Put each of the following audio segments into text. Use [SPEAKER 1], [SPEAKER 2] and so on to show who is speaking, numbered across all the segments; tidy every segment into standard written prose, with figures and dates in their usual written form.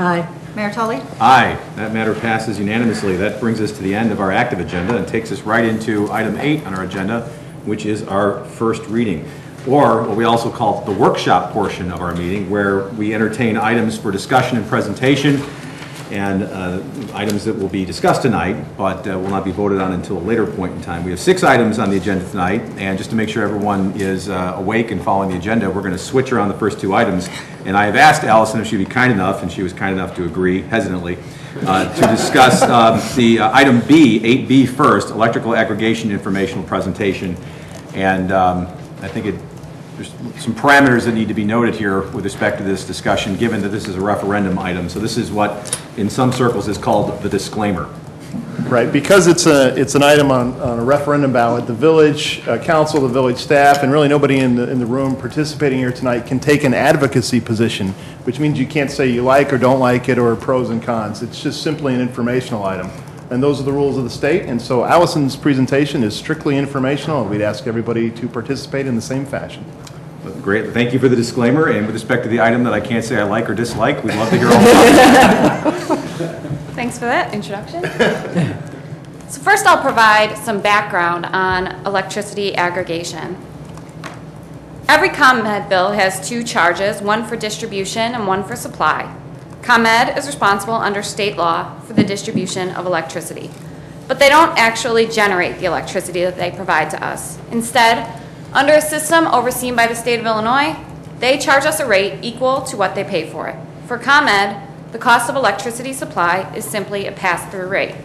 [SPEAKER 1] Aye.
[SPEAKER 2] Mayor Tully?
[SPEAKER 3] Aye. That matter passes unanimously. That brings us to the end of our active agenda and takes us right into item 8 on our agenda, which is our first reading, or what we also call the workshop portion of our meeting, where we entertain items for discussion and presentation and items that will be discussed tonight, but will not be voted on until a later point in time. We have 6 items on the agenda tonight, and just to make sure everyone is awake and following the agenda, we're going to switch around the first 2 items. And I have asked Allison if she'd be kind enough, and she was kind enough to agree, hesitantly, to discuss the item B, 8B first, electrical aggregation informational presentation. And I think there's some parameters that need to be noted here with respect to this discussion, given that this is a referendum item. So this is what, in some circles, is called the disclaimer.
[SPEAKER 4] Right, because it's an item on a referendum ballot, the village council, the village staff, and really nobody in the room participating here tonight can take an advocacy position, which means you can't say you like or don't like it or pros and cons. It's just simply an informational item. And those are the rules of the state, and so Allison's presentation is strictly informational, and we'd ask everybody to participate in the same fashion.
[SPEAKER 3] Great, thank you for the disclaimer, and with respect to the item that I can't say I like or dislike, we'd love to hear all about it.
[SPEAKER 2] Thanks for that introduction. So first I'll provide some background on electricity aggregation. Every ComEd bill has 2 charges, one for distribution and one for supply. ComEd is responsible under state law for the distribution of electricity, but they don't actually generate the electricity that they provide to us. Instead, under a system overseen by the state of Illinois, they charge us a rate equal to what they pay for it. For ComEd, the cost of electricity supply is simply a pass-through rate.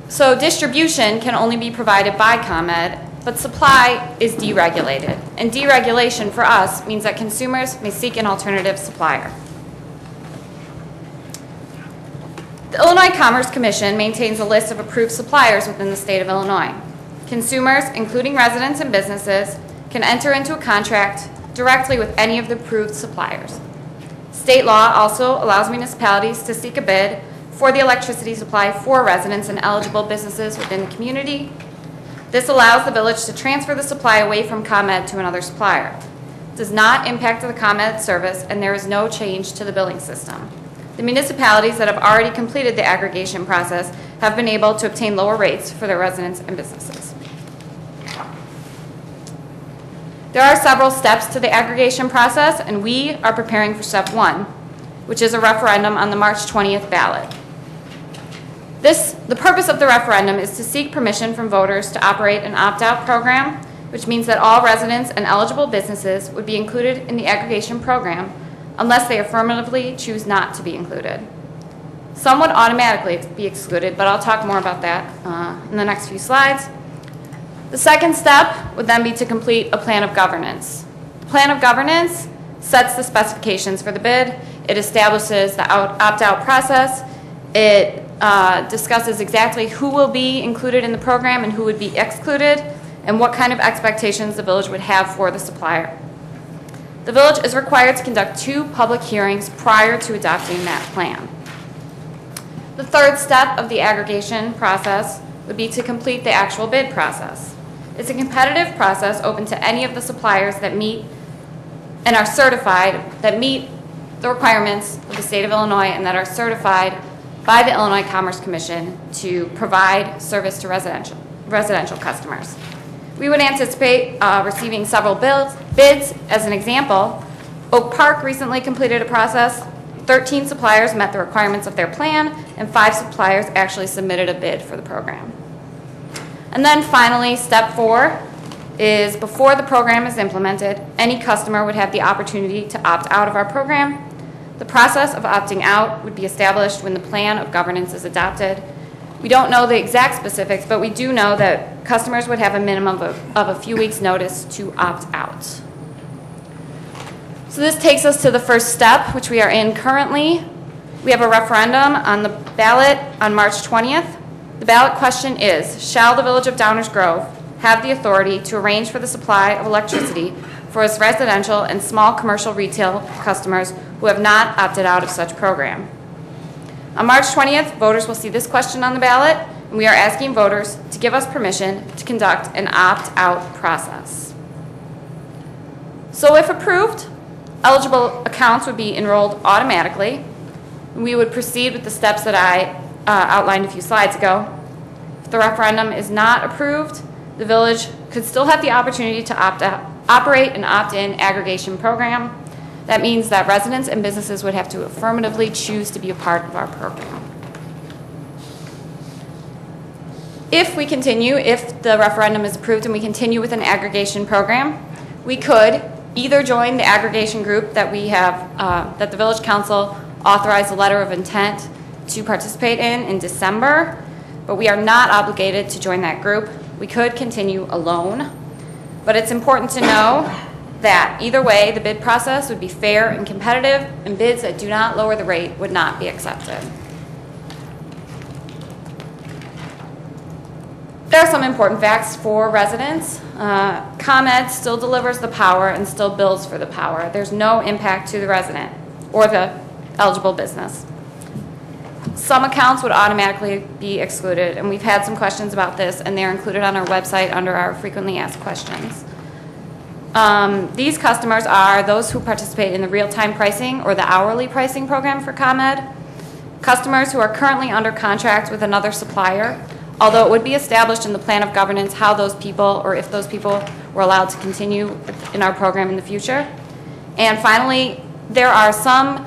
[SPEAKER 2] So distribution can only be provided by ComEd, but supply is deregulated. And deregulation for us means that consumers may seek an alternative supplier. The Illinois Commerce Commission maintains a list of approved suppliers within the state of Illinois. Consumers, including residents and businesses, can enter into a contract directly with any of the approved suppliers. State law also allows municipalities to seek a bid for the electricity supply for residents and eligible businesses within the community. This allows the village to transfer the supply away from ComEd to another supplier. It does not impact the ComEd service, and there is no change to the billing system. The municipalities that have already completed the aggregation process have been able to obtain lower rates for their residents and businesses. There are several steps to the aggregation process, and we are preparing for step 1, which is a referendum on the March 20th ballot. The purpose of the referendum is to seek permission from voters to operate an opt-out program, which means that all residents and eligible businesses would be included in the aggregation program unless they affirmatively choose not to be included. Some would automatically be excluded, but I'll talk more about that in the next few slides. The second step would then be to complete a plan of governance. The plan of governance sets the specifications for the bid. It establishes the opt-out process. It discusses exactly who will be included in the program and who would be excluded, and what kind of expectations the village would have for the supplier. The village is required to conduct 2 public hearings prior to adopting that plan. The third step of the aggregation process would be to complete the actual bid process. It's a competitive process open to any of the suppliers that meet and are certified, that meet the requirements of the state of Illinois and that are certified by the Illinois Commerce Commission to provide service to residential customers. We would anticipate receiving several bids. As an example, Oak Park recently completed a process. 13 suppliers met the requirements of their plan, and 5 suppliers actually submitted a bid for the program. And then finally, step 4 is before the program is implemented, any customer would have the opportunity to opt out of our program. The process of opting out would be established when the plan of governance is adopted. We don't know the exact specifics, but we do know that customers would have a minimum of a few weeks' notice to opt out. So this takes us to the first step, which we are in currently. We have a referendum on the ballot on March 20th. The ballot question is, shall the Village of Downers Grove have the authority to arrange for the supply of electricity for its residential and small commercial retail customers who have not opted out of such program? On March 20th, voters will see this question on the ballot, and we are asking voters to give us permission to conduct an opt-out process. So if approved, eligible accounts would be enrolled automatically. We would proceed with the steps that I outlined a few slides ago. If the referendum is not approved, the village could still have the opportunity to operate an opt-in aggregation program. That means that residents and businesses would have to affirmatively choose to be a part of our program. If the referendum is approved and we continue with an aggregation program, we could either join the aggregation group that we have, that the Village Council authorized a letter of intent to participate in December, but we are not obligated to join that group. We could continue alone, but it's important to know that either way, the bid process would be fair and competitive, and bids that do not lower the rate would not be accepted. There are some important facts for residents. ComEd still delivers the power and still bills for the power. There's no impact to the resident or the eligible business. Some accounts would automatically be excluded, and we've had some questions about this, and they're included on our website under our frequently asked questions. These customers are those who participate in the real-time pricing or the hourly pricing program for ComEd, customers who are currently under contract with another supplier, although it would be established in the plan of governance how those people, or if those people were allowed to continue in our program in the future. And finally, there are some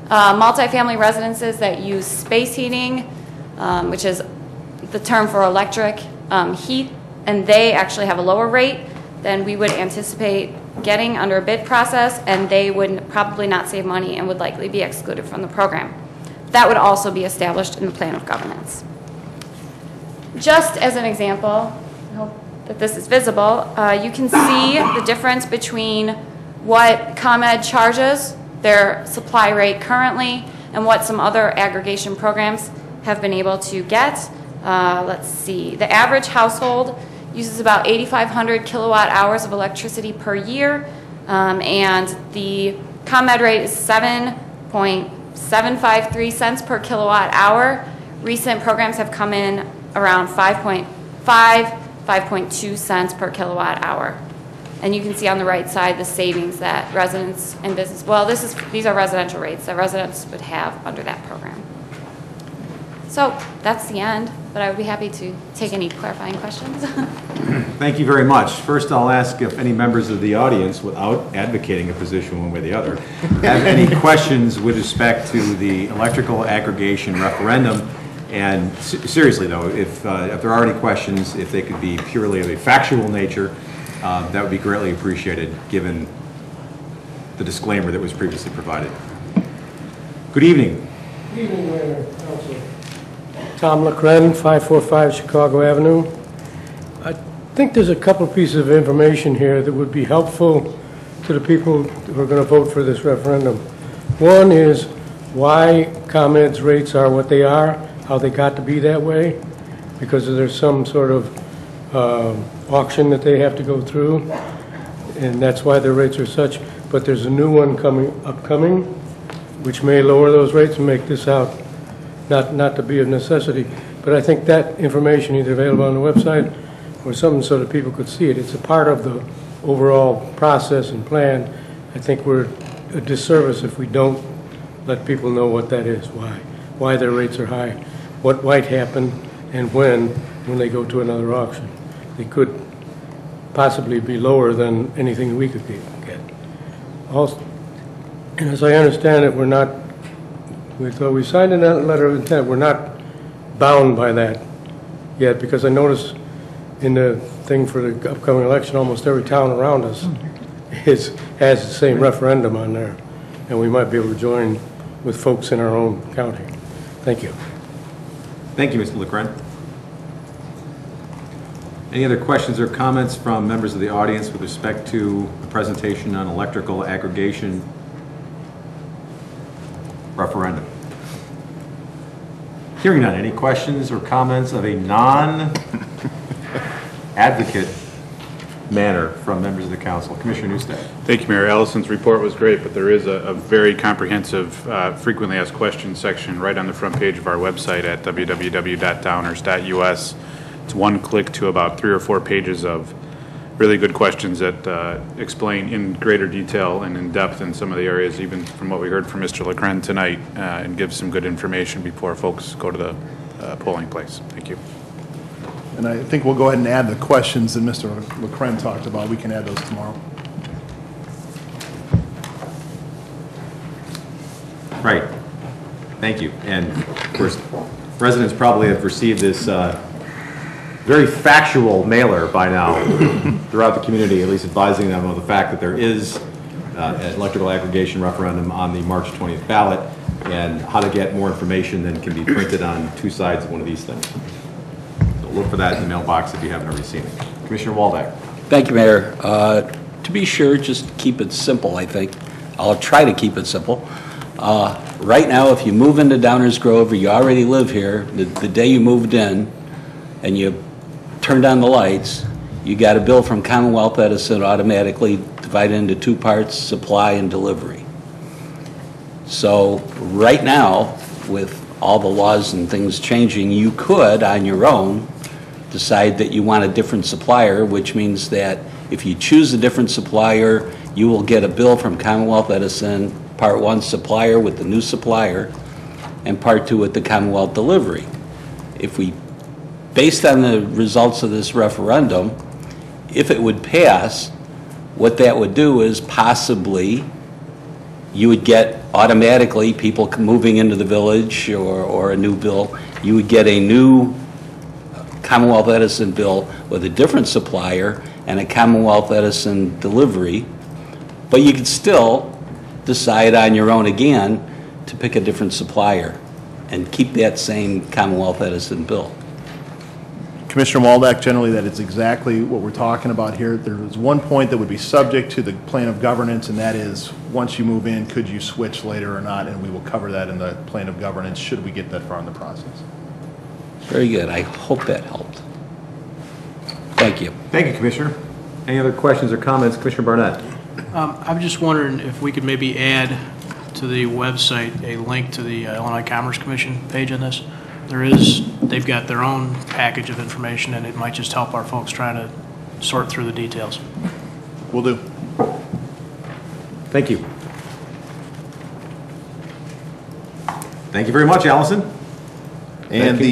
[SPEAKER 2] multifamily residences that use space heating, which is the term for electric heat, and they actually have a lower rate than we would anticipate getting under a bid process, and they would probably not save money and would likely be excluded from the program. That would also be established in the plan of governance. Just as an example, I hope that this is visible, you can see the difference between what ComEd charges, their supply rate currently, and what some other aggregation programs have been able to get. Let's see, the average household uses about 8,500 kilowatt hours of electricity per year, and the ComEd rate is 7.753 cents per kilowatt hour. Recent programs have come in around 5.2 cents per kilowatt hour. And you can see on the right side the savings that residents and business, well, these are residential rates that residents would have under that program. So that's the end, but I would be happy to take any clarifying questions.
[SPEAKER 3] Thank you very much. First, I'll ask if any members of the audience, without advocating a position one way or the other, have any questions with respect to the electrical aggregation referendum. And seriously, though, if there are any questions, if they could be purely of a factual nature, that would be greatly appreciated, given the disclaimer that was previously provided. Good evening.
[SPEAKER 1] Good evening, Mayor, Council. Tom LeCren, 545 Chicago Avenue. I think there's a couple pieces of information here that would be helpful to the people who are going to vote for this referendum. One is why ComEd's rates are what they are, how they got to be that way, because there's some sort of auction that they have to go through, and that's why their rates are such. But there's a new one upcoming, which may lower those rates and make this out not to be a necessity. But I think that information either available on the website or something so that people could see it. It's a part of the overall process and plan. I think we're a disservice if we don't let people know what that is, why their rates are high, what might happen, and when they go to another auction. They could possibly be lower than anything we could get. Also, and as I understand it, we signed a letter of intent. We're not bound by that yet, because I noticed in the thing for the upcoming election, almost every town around us has the same referendum on there, and we might be able to join with folks in our own county. Thank you.
[SPEAKER 3] Thank you, Mr. LeCren. Any other questions or comments from members of the audience with respect to the presentation on electrical aggregation referendum? Hearing none, any questions or comments of a non-advocate manner from members of the council? Commissioner Newstead.
[SPEAKER 5] Thank you, Mayor. Allison's report was great, but there is a very comprehensive frequently asked questions section right on the front page of our website at www.downers.us. It's one click to about 3 or 4 pages of really good questions that explain in greater detail and in depth in some of the areas, even from what we heard from Mr. Leckrent tonight, and give some good information before folks go to the polling place. Thank you.
[SPEAKER 4] And I think we'll go ahead and add the questions that Mr. Leckrent talked about. We can add those tomorrow.
[SPEAKER 3] Right. Thank you. And of course, residents probably have received this very factual mailer by now throughout the community, at least advising them of the fact that there is an electrical aggregation referendum on the March 20th ballot, and how to get more information than can be printed on two sides of one of these things. So look for that in the mailbox if you haven't already seen it. Commissioner Waldeck.
[SPEAKER 6] Thank you, Mayor. To be sure, just keep it simple, I think. I'll try to keep it simple. Right now, if you move into Downers Grove or you already live here, the day you moved in and you turned on the lights, you got a bill from Commonwealth Edison automatically divided into two parts, supply and delivery. So right now, with all the laws and things changing, you could, on your own, decide that you want a different supplier, which means that if you choose a different supplier, you will get a bill from Commonwealth Edison, Part 1 supplier with the new supplier, and Part 2 with the Commonwealth delivery. If we, based on the results of this referendum, if it would pass, what that would do is possibly you would get automatically people moving into the village or a new bill, you would get a new Commonwealth Edison bill with a different supplier and a Commonwealth Edison delivery, but you could still decide on your own again to pick a different supplier and keep that same Commonwealth Edison bill.
[SPEAKER 4] Commissioner Waldeck, generally that is exactly what we're talking about here. There is one point that would be subject to the plan of governance, and that is once you move in, could you switch later or not, and we will cover that in the plan of governance should we get that far in the process.
[SPEAKER 6] Very good. I hope that helped. Thank you.
[SPEAKER 3] Thank you, Commissioner. Any other questions or comments? Commissioner Barnett.
[SPEAKER 7] I'm just wondering if we could maybe add to the website a link to the Illinois Commerce Commission page on this. They've got their own package of information, and it might just help our folks trying to sort through the details.
[SPEAKER 4] Will do.
[SPEAKER 3] Thank you. Thank you very much, Allison.
[SPEAKER 4] And the